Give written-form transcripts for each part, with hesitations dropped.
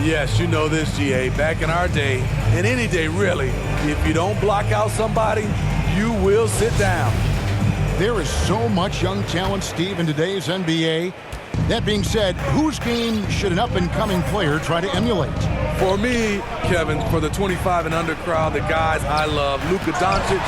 Yes, you know this, GA. Back in our day, and any day really, if you don't block out somebody, you will sit down. There is so much young talent, Steve, in today's NBA. That being said, whose game should an up-and-coming player try to emulate? For me, Kevin, for the 25 and under crowd, the guys I love, Luka Doncic,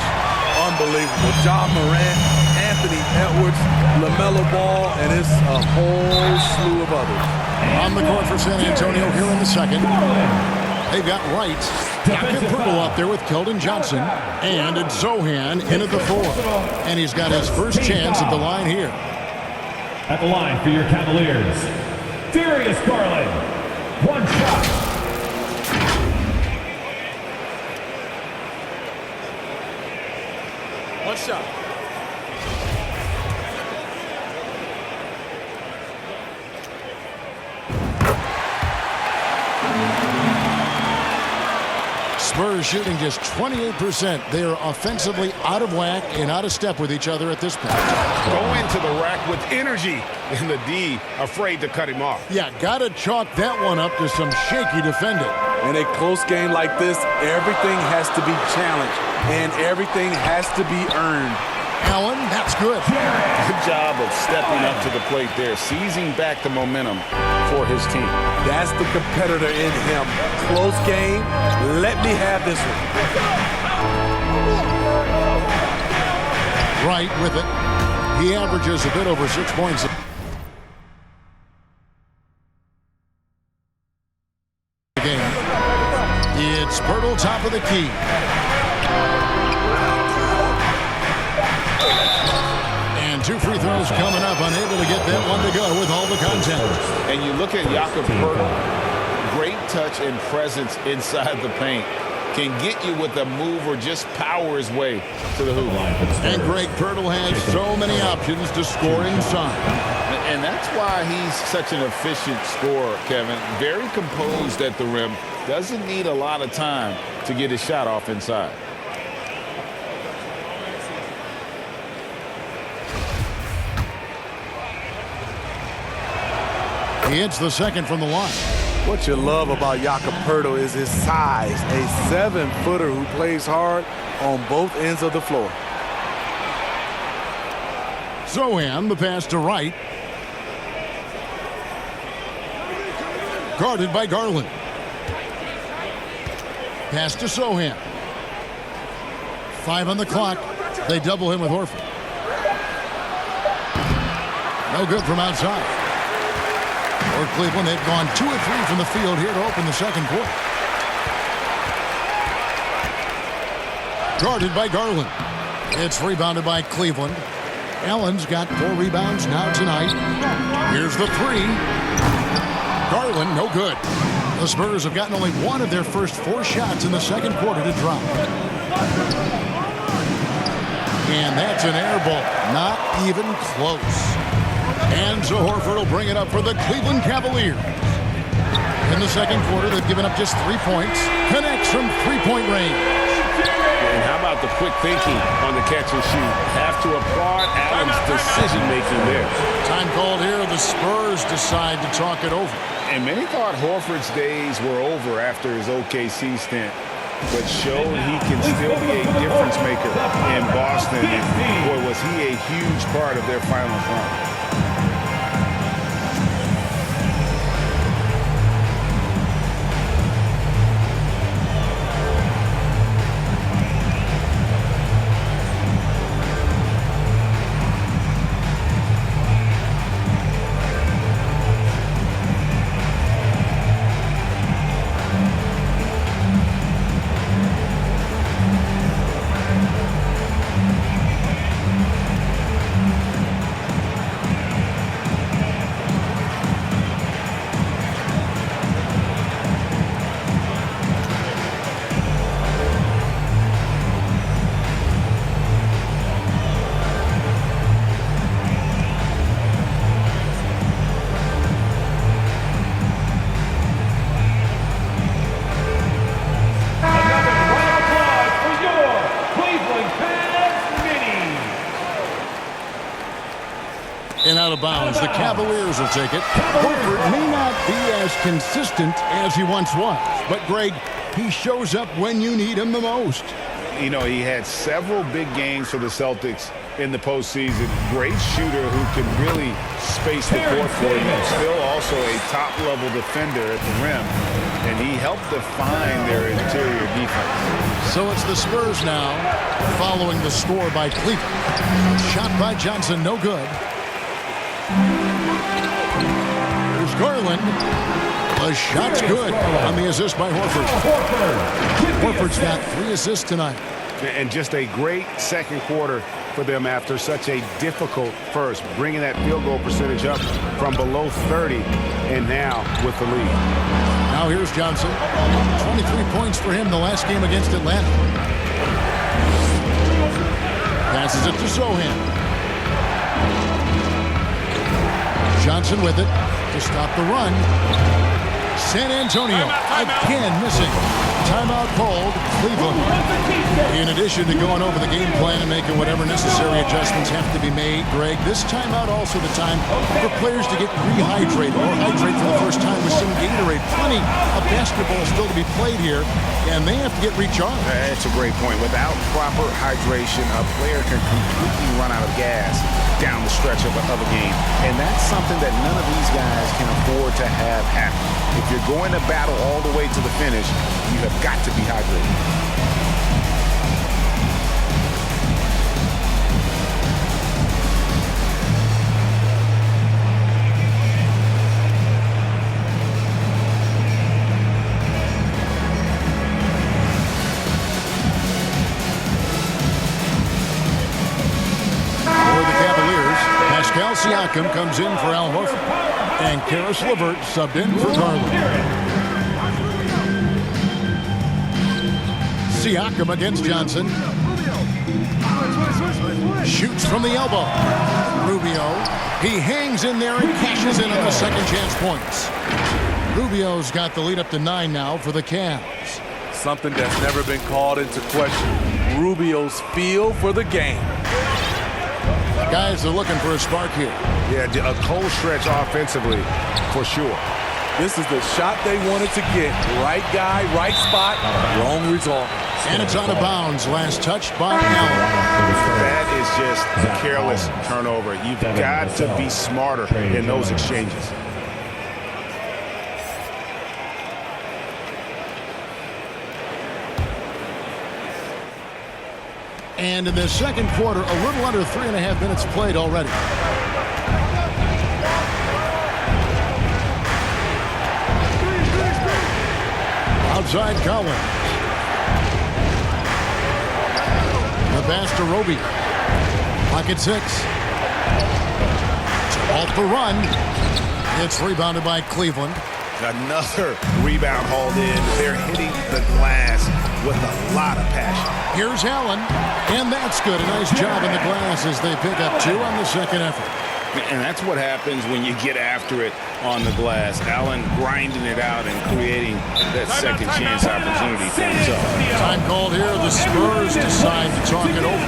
unbelievable. Ja Morant, Anthony Edwards, LaMelo Ball, and it's a whole slew of others. On the court for San Antonio here in the second. They've got Wright, Jakob Poeltl up there with Keldon Johnson, and it's Zohan in at the 4. And he's got his first chance at the line here. At the line for your Cavaliers, Darius Garland. One shot. One shot. Spurs shooting just 28%. They are offensively out of whack and out of step with each other at this point. Go into the rack with energy, and the D afraid to cut him off. Yeah, gotta chalk that one up to some shaky defending. In a close game like this, everything has to be challenged, and everything has to be earned. Allen, that's good. Good job of stepping up to the plate there, seizing back the momentum for his team. That's the competitor in him. Close game. Let me have this one. Right with it. He averages a bit over 6 points. A game. It's Poeltl top of the key. And 2 free throws coming up, unable to get that one to go with all the content. And you look at Jakob Poeltl, great touch and presence inside the paint. Can get you with a move or just power his way to the hoop. And Greg Poeltl has so many options to score inside. And that's why he's such an efficient scorer, Kevin. Very composed at the rim. Doesn't need a lot of time to get his shot off inside. He hits the second from the line. What you love about Jakob Poeltl is his size. A 7-footer who plays hard on both ends of the floor. Zohan, the pass to Wright. Guarded by Garland. Pass to Zohan. 5 on the clock. They double him with Horford. No good from outside. For Cleveland, they've gone 2 of 3 from the field here to open the second quarter. Guarded by Garland. It's rebounded by Cleveland. Allen's got 4 rebounds now tonight. Here's the 3. Garland, no good. The Spurs have gotten only 1 of their first 4 shots in the second quarter to drop. And that's an air ball. Not even close. And Horford will bring it up for the Cleveland Cavaliers. In the second quarter, they've given up just 3 points. Connects from 3-point range. And how about the quick thinking on the catch and shoot? Have to applaud Allen's decision-making there. Time called here. The Spurs decide to talk it over. And many thought Horford's days were over after his OKC stint, but showed he can still be a difference maker in Boston. And boy, was he a huge part of their finals run. as the Cavaliers will take it. Horford may not be as consistent as he once was, but Greg, he shows up when you need him the most. You know, he had several big games for the Celtics in the postseason. Great shooter who can really space the court for you. Still also a top-level defender at the rim, and he helped define their interior defense. So it's the Spurs now, following the score by Cleveland. Shot by Johnson, no good. Here's Garland. The shot's good on the assist by Horford. Horford's got 3 assists tonight. And just a great second quarter for them after such a difficult first, bringing that field goal percentage up from below 30 and now with the lead. Now here's Johnson. 23 points for him the last game against Atlanta. Passes it to Sohan. Johnson with it to stop the run. San Antonio again missing. Timeout called Cleveland. In addition to going over the game plan and making whatever necessary adjustments have to be made, Greg, this timeout also the time for players to get rehydrated or hydrate for the first time with some Gatorade. Plenty of basketball still to be played here, and they have to get recharged. That's a great point. Without proper hydration, a player can completely run out of gas down the stretch of a game. And that's something that none of these guys can afford to have happen. If you're going to battle all the way to the finish, you have got to be hydrated. Pascal Siakam comes in for Al Horford. And Karis LeVert subbed in for Garland. Siakam against Johnson. Shoots from the elbow. Rubio. He hangs in there and cashes in on the second chance points. Rubio's got the lead up to 9 now for the Cavs. Something that's never been called into question. Rubio's feel for the game. Guys are looking for a spark here. Yeah, a cold stretch offensively, for sure. This is the shot they wanted to get. Right guy, right spot, wrong result. And it's out of bounds. Last touched by Allen. That is just a careless turnover. You've got to be smarter in those exchanges. And in the second quarter, a little under 3.5 minutes played already. Outside Collins. The pass to Roby. Pocket 6. Off the run. It's rebounded by Cleveland. Another rebound hauled in. They're hitting the glass with a lot of passion. Here's Allen, and that's good. A nice job in the glass as they pick up 2 on the second effort. And that's what happens when you get after it on the glass. Allen grinding it out and creating that second chance opportunity for himself. Time called here. The Spurs decide to talk it over.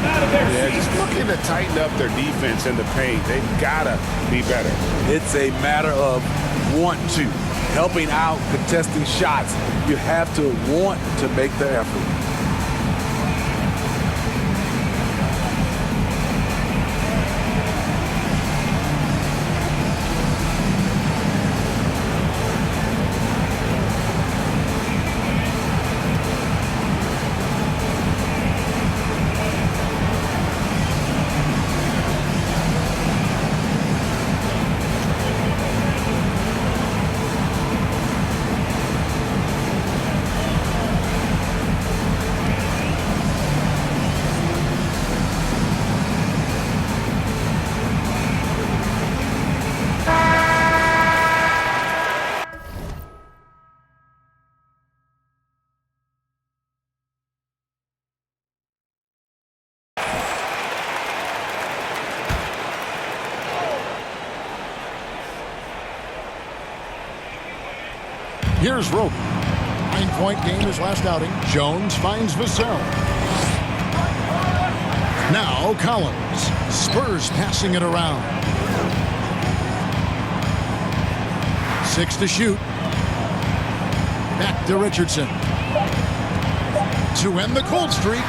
Yeah, just looking to tighten up their defense in the paint. They've got to be better. It's a matter of want to. Helping out, contesting shots. You have to want to make the effort. Here's Roby. 9-point game his last outing. Jones finds Vassell. Now Collins. Spurs passing it around. 6 to shoot. Back to Richardson. To end the cold streak,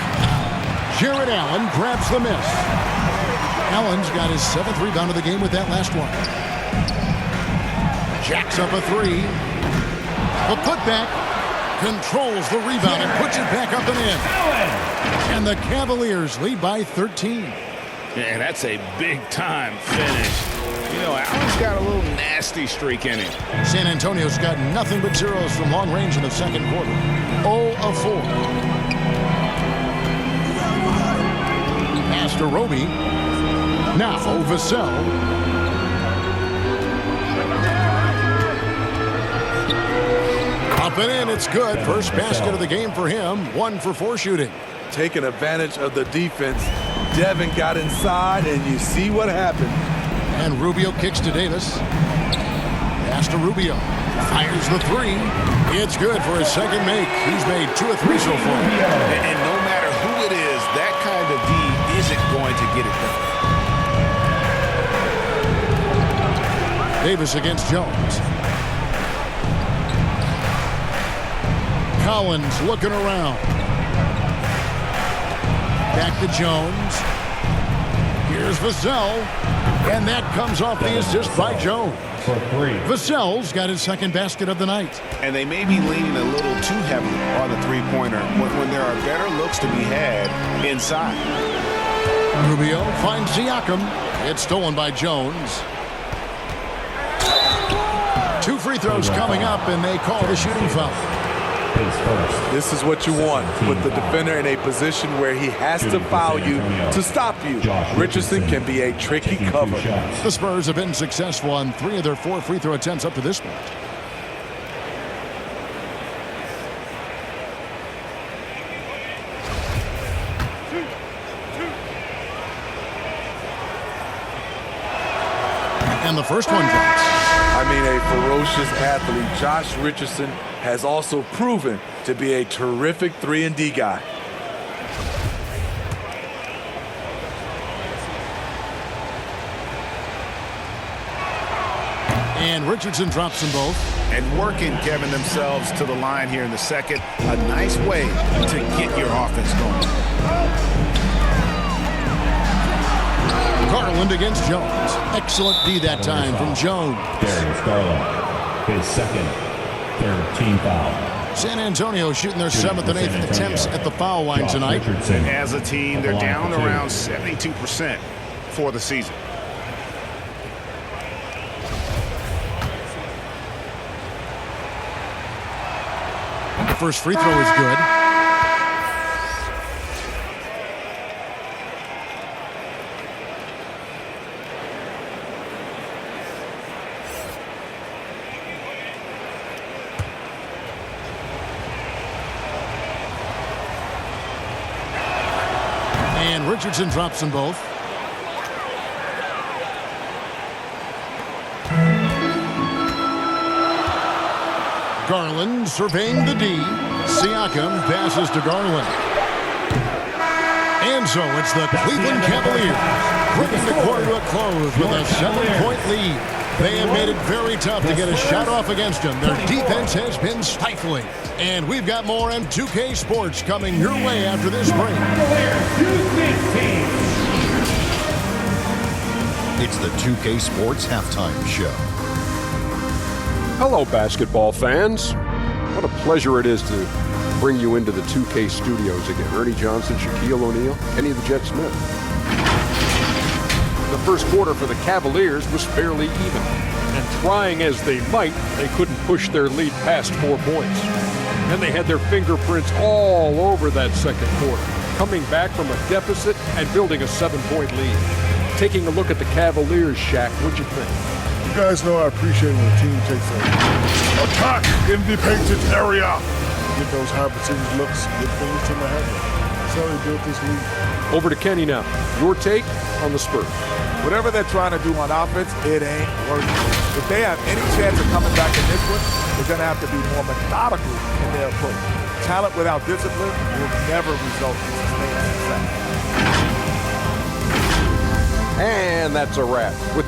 Jared Allen grabs the miss. Allen's got his 7th rebound of the game with that last one. Jacks up a 3. The putback controls the rebound and puts it back up and in. And the Cavaliers lead by 13. Yeah, that's a big-time finish. You know, Allen's got a little nasty streak in him. San Antonio's got nothing but zeros from long range in the second quarter. 0 of 4. Pass to Roby. Now Vassell. Up and in, it's good. First basket of the game for him. 1 for 4 shooting. Taking advantage of the defense. Devin got inside, and you see what happened. And Rubio kicks to Davis. Pass to Rubio. Fires the 3. It's good for his second make. He's made 2 of 3 so far. And no matter who it is, that kind of D isn't going to get it done. Davis against Jones. Collins looking around. Back to Jones. Here's Vassell. And that comes off the assist by Jones. For 3. Vassell's got his second basket of the night. And they may be leaning a little too heavily on the three-pointer when there are better looks to be had inside. Rubio finds Siakam. It's stolen by Jones. 2 free throws coming up, and they call the shooting foul. This is what you want. Put the defender in a position where he has to foul you to stop you. Richardson can be a tricky cover. The Spurs have been successful on 3 of their 4 free throw attempts up to this point. And the first one drops. I mean, a ferocious athlete. Josh Richardson has also proven to be a terrific 3-and-D guy. And Richardson drops them both. And working, Kevin, themselves to the line here in the second. A nice way to get your offense going. Garland against Jones. Excellent D that time from Jones. Darius Garland, his second, 3rd team foul. San Antonio shooting their 7th and 8th attempts at the foul line tonight. As a team, they're down around 72% for the season. The first free throw is good. And Richardson drops them both. Garland surveying the D. Siakam passes to Garland. And so it's the Cleveland Cavaliers bringing the quarter to a close with a 7-point lead. They have made it very tough to get a shot off against them. Their defense has been stifling. And we've got more on 2K Sports coming your way after this break. It's the 2K Sports Halftime Show. Hello, basketball fans. What a pleasure it is to bring you into the 2K studios again. Ernie Johnson, Shaquille O'Neal, Kenny the Jet Smith. The first quarter for the Cavaliers was fairly even. And trying as they might, they couldn't push their lead past 4 points. And they had their fingerprints all over that second quarter, coming back from a deficit and building a 7-point lead. Taking a look at the Cavaliers, Shaq, what'd you think? You guys know I appreciate when a team takes a attack in the painted area. Get those high percentage looks, get things to the handle. That's how they built this league. Over to Kenny now. Your take on the Spurs. Whatever they're trying to do on offense, it ain't working. If they have any chance of coming back in this one, they're going to have to be more methodical in their approach. Talent without discipline will never result in sustained success. And that's a wrap. With